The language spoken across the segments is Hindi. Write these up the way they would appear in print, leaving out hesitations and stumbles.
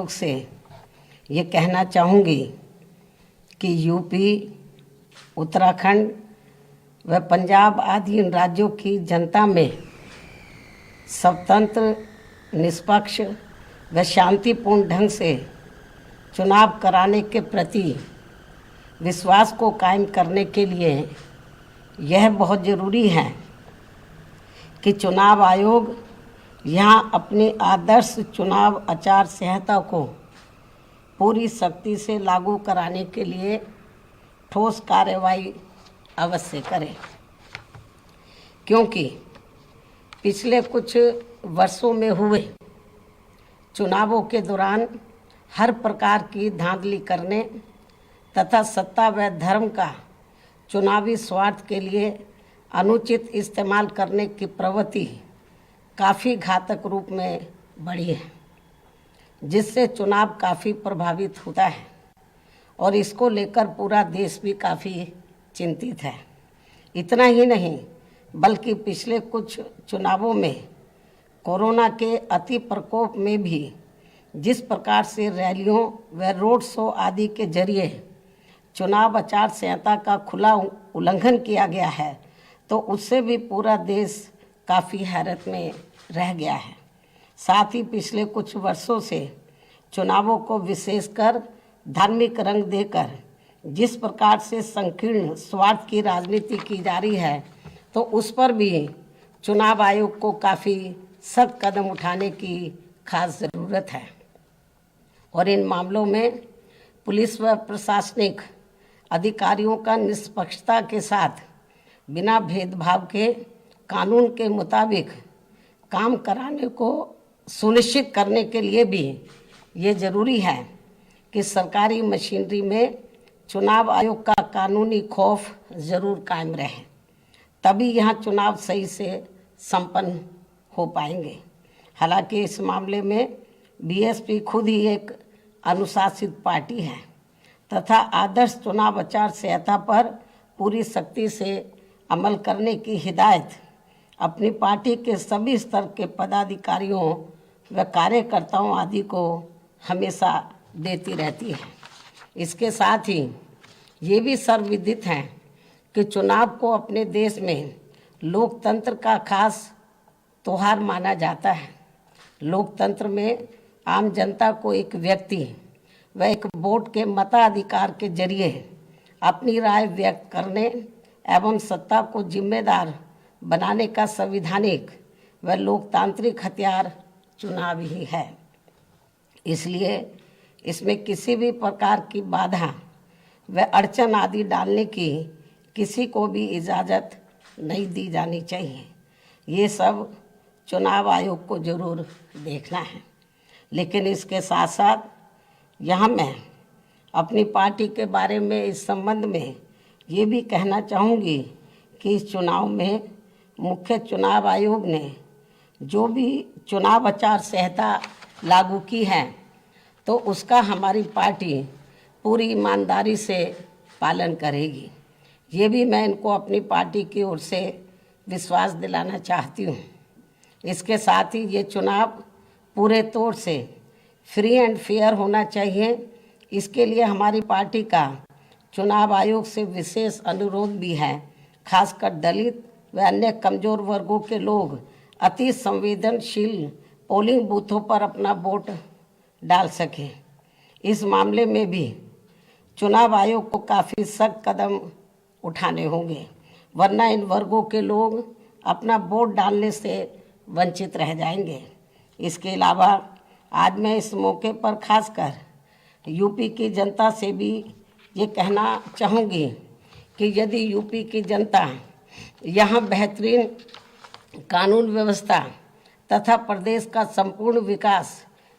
सहयोग से ये कहना चाहूँगी कि यूपी, उत्तराखंड व पंजाब आदि इन राज्यों की जनता में स्वतंत्र, निष्पक्ष व शांतिपूर्ण ढंग से चुनाव कराने के प्रति विश्वास को कायम करने के लिए यह बहुत ज़रूरी है कि चुनाव आयोग यहाँ अपनी आदर्श चुनाव आचार संहिता को पूरी सख्ती से लागू कराने के लिए ठोस कार्रवाई अवश्य करें, क्योंकि पिछले कुछ वर्षों में हुए चुनावों के दौरान हर प्रकार की धांधली करने तथा सत्ता व धर्म का चुनावी स्वार्थ के लिए अनुचित इस्तेमाल करने की प्रवृत्ति काफ़ी घातक रूप में बढ़ी है, जिससे चुनाव काफ़ी प्रभावित होता है और इसको लेकर पूरा देश भी काफ़ी चिंतित है। इतना ही नहीं बल्कि पिछले कुछ चुनावों में कोरोना के अति प्रकोप में भी जिस प्रकार से रैलियों व रोड शो आदि के जरिए चुनाव आचार संहिता का खुला उल्लंघन किया गया है, तो उससे भी पूरा देश काफ़ी हैरत में रह गया है। साथ ही पिछले कुछ वर्षों से चुनावों को विशेषकर धार्मिक रंग देकर जिस प्रकार से संकीर्ण स्वार्थ की राजनीति की जा रही है, तो उस पर भी चुनाव आयोग को काफ़ी सख्त कदम उठाने की खास ज़रूरत है और इन मामलों में पुलिस व प्रशासनिक अधिकारियों का निष्पक्षता के साथ बिना भेदभाव के कानून के मुताबिक काम कराने को सुनिश्चित करने के लिए भी ये ज़रूरी है कि सरकारी मशीनरी में चुनाव आयोग का कानूनी खौफ ज़रूर कायम रहे, तभी यहाँ चुनाव सही से संपन्न हो पाएंगे। हालांकि इस मामले में बीएसपी खुद ही एक अनुशासित पार्टी है तथा आदर्श चुनाव आचार संहिता पर पूरी सख्ती से अमल करने की हिदायत अपनी पार्टी के सभी स्तर के पदाधिकारियों व कार्यकर्ताओं आदि को हमेशा देती रहती है। इसके साथ ही ये भी सर्वविदित है कि चुनाव को अपने देश में लोकतंत्र का खास त्योहार माना जाता है। लोकतंत्र में आम जनता को एक व्यक्ति व एक वोट के मताधिकार के जरिए अपनी राय व्यक्त करने एवं सत्ता को जिम्मेदार बनाने का संवैधानिक व लोकतांत्रिक हथियार चुनाव ही है। इसलिए इसमें किसी भी प्रकार की बाधा व अड़चन आदि डालने की किसी को भी इजाज़त नहीं दी जानी चाहिए। ये सब चुनाव आयोग को ज़रूर देखना है। लेकिन इसके साथ साथ यहाँ मैं अपनी पार्टी के बारे में इस संबंध में ये भी कहना चाहूँगी कि इस चुनाव में मुख्य चुनाव आयोग ने जो भी चुनाव आचार संहिता लागू की है, तो उसका हमारी पार्टी पूरी ईमानदारी से पालन करेगी। ये भी मैं इनको अपनी पार्टी की ओर से विश्वास दिलाना चाहती हूँ। इसके साथ ही ये चुनाव पूरे तौर से फ्री एंड फेयर होना चाहिए। इसके लिए हमारी पार्टी का चुनाव आयोग से विशेष अनुरोध भी है, खासकर दलित व अन्य कमज़ोर वर्गों के लोग अति संवेदनशील पोलिंग बूथों पर अपना वोट डाल सकें। इस मामले में भी चुनाव आयोग को काफ़ी सख्त कदम उठाने होंगे, वरना इन वर्गों के लोग अपना वोट डालने से वंचित रह जाएंगे। इसके अलावा आज मैं इस मौके पर खासकर यूपी की जनता से भी ये कहना चाहूँगी कि यदि यूपी की जनता यहाँ बेहतरीन कानून व्यवस्था तथा प्रदेश का संपूर्ण विकास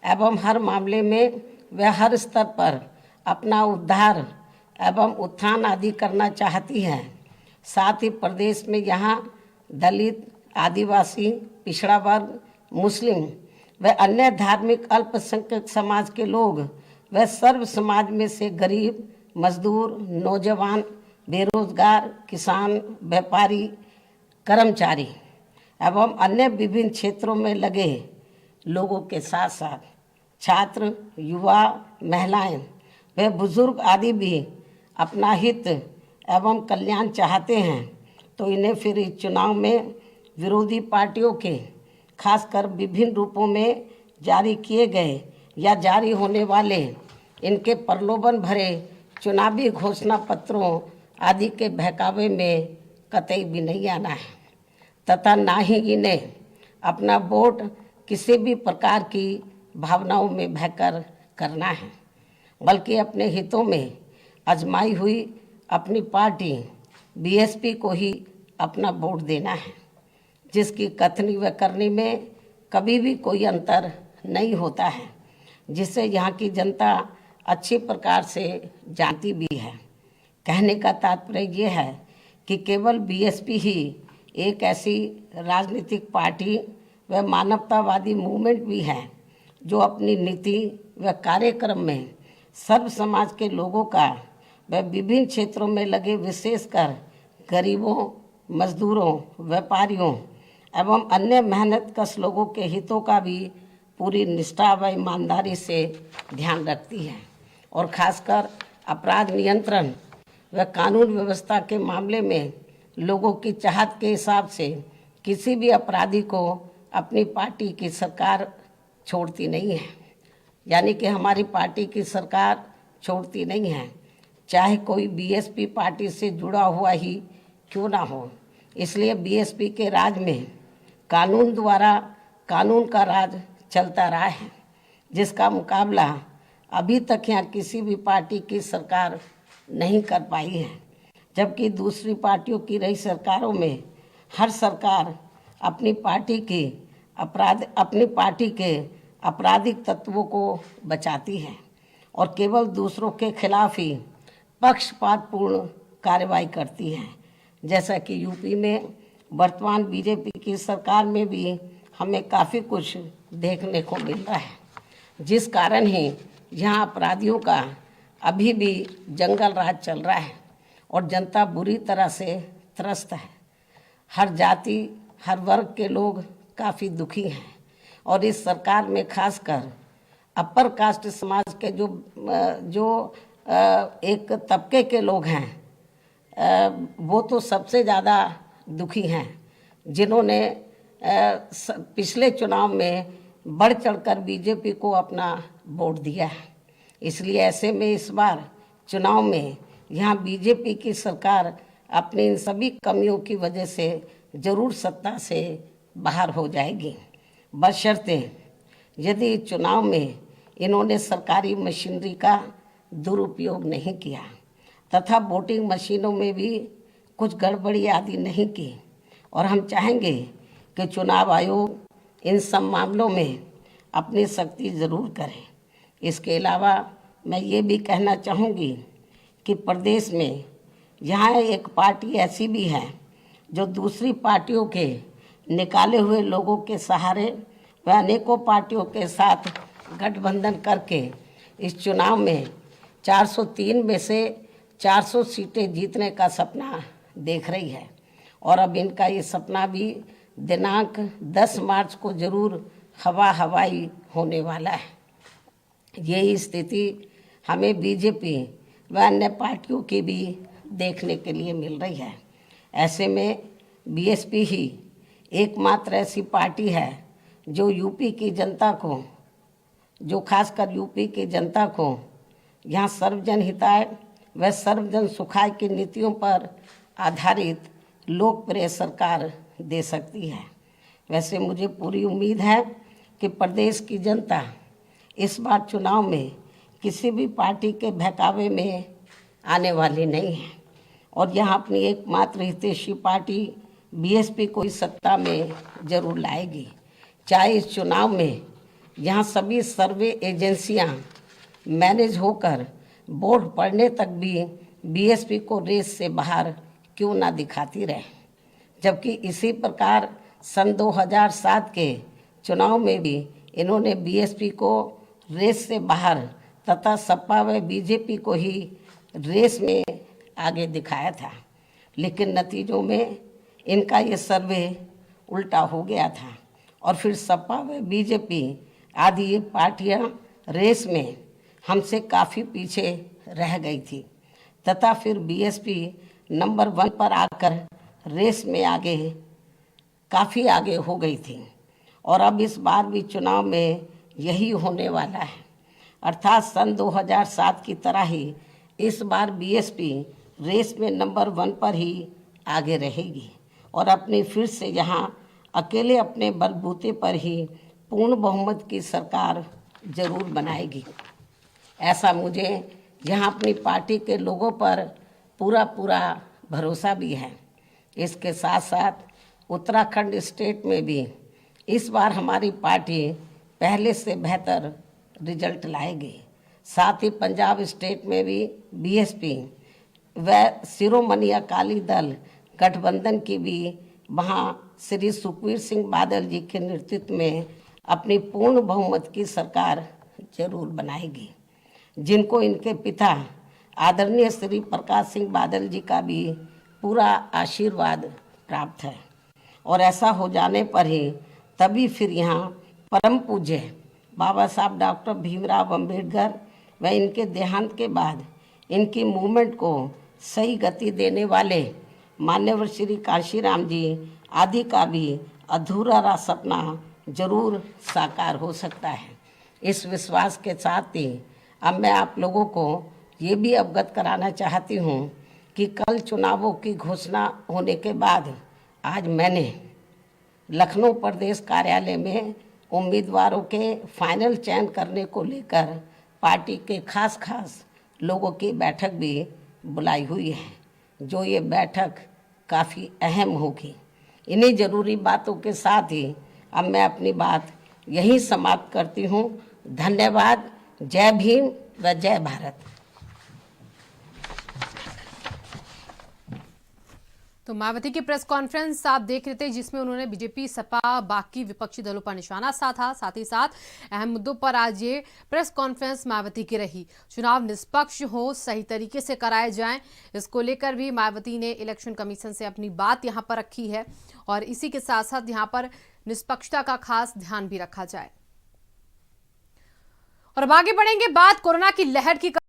एवं हर मामले में व हर स्तर पर अपना उद्धार एवं उत्थान आदि करना चाहती है, साथ ही प्रदेश में यहाँ दलित, आदिवासी, पिछड़ा वर्ग, मुस्लिम व अन्य धार्मिक अल्पसंख्यक समाज के लोग व सर्व समाज में से गरीब, मजदूर, नौजवान, बेरोजगार, किसान, व्यापारी, कर्मचारी एवं अन्य विभिन्न क्षेत्रों में लगे लोगों के साथ साथ छात्र, युवा, महिलाएं व बुजुर्ग आदि भी अपना हित एवं कल्याण चाहते हैं, तो इन्हें फिर इस चुनाव में विरोधी पार्टियों के खासकर विभिन्न रूपों में जारी किए गए या जारी होने वाले इनके प्रलोभन भरे चुनावी घोषणा पत्रों आदि के बहकावे में कतई भी नहीं आना है, तथा ना ही इन्हें अपना वोट किसी भी प्रकार की भावनाओं में बहकर करना है, बल्कि अपने हितों में आजमाई हुई अपनी पार्टी बीएसपी को ही अपना वोट देना है, जिसकी कथनी व करनी में कभी भी कोई अंतर नहीं होता है, जिसे यहाँ की जनता अच्छी प्रकार से जानती भी है। कहने का तात्पर्य ये है कि केवल बीएसपी ही एक ऐसी राजनीतिक पार्टी व मानवतावादी मूवमेंट भी है जो अपनी नीति व कार्यक्रम में सर्व समाज के लोगों का व विभिन्न क्षेत्रों में लगे विशेषकर गरीबों, मजदूरों, व्यापारियों एवं अन्य मेहनतकश लोगों के हितों का भी पूरी निष्ठा व ईमानदारी से ध्यान रखती है, और खासकर अपराध नियंत्रण व कानून व्यवस्था के मामले में लोगों की चाहत के हिसाब से किसी भी अपराधी को अपनी पार्टी की सरकार छोड़ती नहीं है। यानी कि हमारी पार्टी की सरकार छोड़ती नहीं है, चाहे कोई बीएसपी पार्टी से जुड़ा हुआ ही क्यों ना हो। इसलिए बीएसपी के राज में कानून द्वारा कानून का राज चलता रहा है, जिसका मुकाबला अभी तक यहाँ किसी भी पार्टी की सरकार नहीं कर पाई है। जबकि दूसरी पार्टियों की रही सरकारों में हर सरकार अपनी पार्टी के आपराधिक तत्वों को बचाती है और केवल दूसरों के खिलाफ ही पक्षपातपूर्ण कार्रवाई करती है। जैसा कि यूपी में वर्तमान बीजेपी की सरकार में भी हमें काफ़ी कुछ देखने को मिल रहा है, जिस कारण ही यहाँ अपराधियों का अभी भी जंगल राज चल रहा है और जनता बुरी तरह से त्रस्त है। हर जाति, हर वर्ग के लोग काफ़ी दुखी हैं, और इस सरकार में खासकर अपर कास्ट समाज के जो एक तबके के लोग हैं, वो तो सबसे ज़्यादा दुखी हैं, जिन्होंने पिछले चुनाव में बढ़ चढ़कर बीजेपी को अपना वोट दिया है। इसलिए ऐसे में इस बार चुनाव में यहाँ बीजेपी की सरकार अपनी इन सभी कमियों की वजह से जरूर सत्ता से बाहर हो जाएगी, बशर्ते यदि चुनाव में इन्होंने सरकारी मशीनरी का दुरुपयोग नहीं किया तथा वोटिंग मशीनों में भी कुछ गड़बड़ी आदि नहीं की। और हम चाहेंगे कि चुनाव आयोग इन सब मामलों में अपनी सख्ती ज़रूर करे। इसके अलावा मैं ये भी कहना चाहूँगी कि प्रदेश में यहाँ एक पार्टी ऐसी भी है जो दूसरी पार्टियों के निकाले हुए लोगों के सहारे व अनेकों पार्टियों के साथ गठबंधन करके इस चुनाव में 403 में से 400 सीटें जीतने का सपना देख रही है, और अब इनका ये सपना भी दिनांक 10 मार्च को जरूर हवाई होने वाला है। यही स्थिति हमें बीजेपी व अन्य पार्टियों की भी देखने के लिए मिल रही है। ऐसे में बीएसपी ही एकमात्र ऐसी पार्टी है जो यूपी की जनता को, जो खासकर यूपी की जनता को यहाँ सर्वजन हिताय व सर्वजन सुखाय की नीतियों पर आधारित लोकप्रिय सरकार दे सकती है। वैसे मुझे पूरी उम्मीद है कि प्रदेश की जनता इस बार चुनाव में किसी भी पार्टी के बहकावे में आने वाली नहीं है, और यहाँ अपनी एकमात्र हितैषी पार्टी बीएसपी को इस सत्ता में जरूर लाएगी। चाहे इस चुनाव में यहाँ सभी सर्वे एजेंसियाँ मैनेज होकर वोट पड़ने तक भी बीएसपी को रेस से बाहर क्यों ना दिखाती रहे, जबकि इसी प्रकार सन 2007 के चुनाव में भी इन्होंने बीएसपी को रेस से बाहर तथा सपा व बीजेपी को ही रेस में आगे दिखाया था। लेकिन नतीजों में इनका ये सर्वे उल्टा हो गया था, और फिर सपा व बीजेपी आदि ये पार्टियां रेस में हमसे काफ़ी पीछे रह गई थी तथा फिर बीएसपी नंबर 1 पर आकर रेस में काफ़ी आगे हो गई थी और अब इस बार भी चुनाव में यही होने वाला है। अर्थात सन 2007 की तरह ही इस बार बीएसपी रेस में नंबर 1 पर ही आगे रहेगी और अपनी फिर से यहाँ अकेले अपने बलबूते पर ही पूर्ण बहुमत की सरकार जरूर बनाएगी। ऐसा मुझे यहाँ अपनी पार्टी के लोगों पर पूरा भरोसा भी है। इसके साथ साथ उत्तराखंड स्टेट में भी इस बार हमारी पार्टी पहले से बेहतर रिजल्ट लाएगी। साथ ही पंजाब स्टेट में भी बीएसपी व शिरोमणि अकाली दल गठबंधन की भी वहाँ श्री सुखबीर सिंह बादल जी के नेतृत्व में अपनी पूर्ण बहुमत की सरकार जरूर बनाएगी, जिनको इनके पिता आदरणीय श्री प्रकाश सिंह बादल जी का भी पूरा आशीर्वाद प्राप्त है। और ऐसा हो जाने पर ही तभी फिर यहाँ परम पूज्य बाबा साहब डॉक्टर भीमराव अंबेडकर व इनके देहांत के बाद इनकी मूवमेंट को सही गति देने वाले मान्यवर श्री कांशीराम जी आदि का भी अधूरा रहा सपना जरूर साकार हो सकता है। इस विश्वास के साथ ही अब मैं आप लोगों को ये भी अवगत कराना चाहती हूँ कि कल चुनावों की घोषणा होने के बाद आज मैंने लखनऊ प्रदेश कार्यालय में उम्मीदवारों के फाइनल चयन करने को लेकर पार्टी के खास लोगों की बैठक भी बुलाई हुई है, जो ये बैठक काफ़ी अहम होगी। इन्हीं ज़रूरी बातों के साथ ही अब मैं अपनी बात यहीं समाप्त करती हूँ। धन्यवाद। जय भीम व जय भारत। तो मायावती की प्रेस कॉन्फ्रेंस आप देख रहे थे, जिसमें उन्होंने बीजेपी, सपा, बाकी विपक्षी दलों पर निशाना साधा। साथ ही साथ अहम मुद्दों पर आज ये प्रेस कॉन्फ्रेंस मायावती की रही। चुनाव निष्पक्ष हो, सही तरीके से कराए जाएं, इसको लेकर भी मायावती ने इलेक्शन कमीशन से अपनी बात यहां पर रखी है और इसी के साथ साथ यहां पर निष्पक्षता का खास ध्यान भी रखा जाए। और अब आगे बढ़ेंगे, बात कोरोना की लहर की